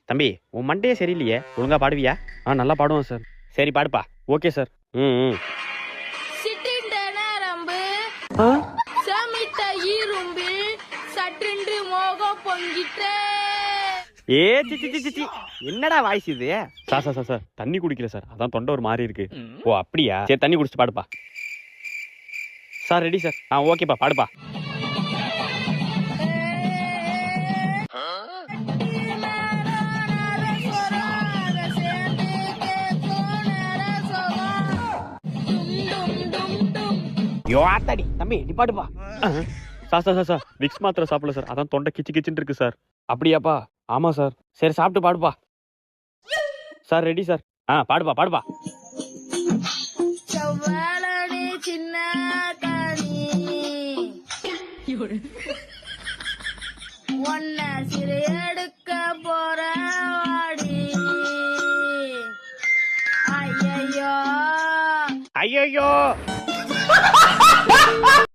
தம்பி உன் மண்டையே சரியில்லையே, ஒழுங்கா பாடுவியா? நல்லா பாடுவேன் சார். சரி பாடுப்பா. Okay sir. ம். சிட்டிண்ட நரம்பு சமிட்ட இரும்பு சட்டுண்டு மோகம் பொங்கிட்டே. ஏ சி என்னடா வாய்ஸ் இது? சார் தண்ணி குடிக்கல சார், அதான் தொண்டை ஒரு மாதிரி இருக்கு. ஓ அப்படியா? சரி தண்ணி குடிச்சிட்டு பாடுப்பா. Sir ready sir. ஓகேப்பா பாடுப்பா. யோத்தாடி தம்பி நீ பாடுப்பா. சார் விக்ஸ் மாத்திரை சாப்பிடல சார், அதான் தொண்டை கிச்சு கிச்சுன்னு இருக்கு சார். அப்படியாப்பா? ஆமா சார். சரி சாப்பிட்டு பாடுப்பா. Sir ready sir. பாடுப்பா. செவ்வாழனி சின்ன கனி ஒன்ன சிறு எடுக்க போற வாடி. ஐயையோ ஐயோ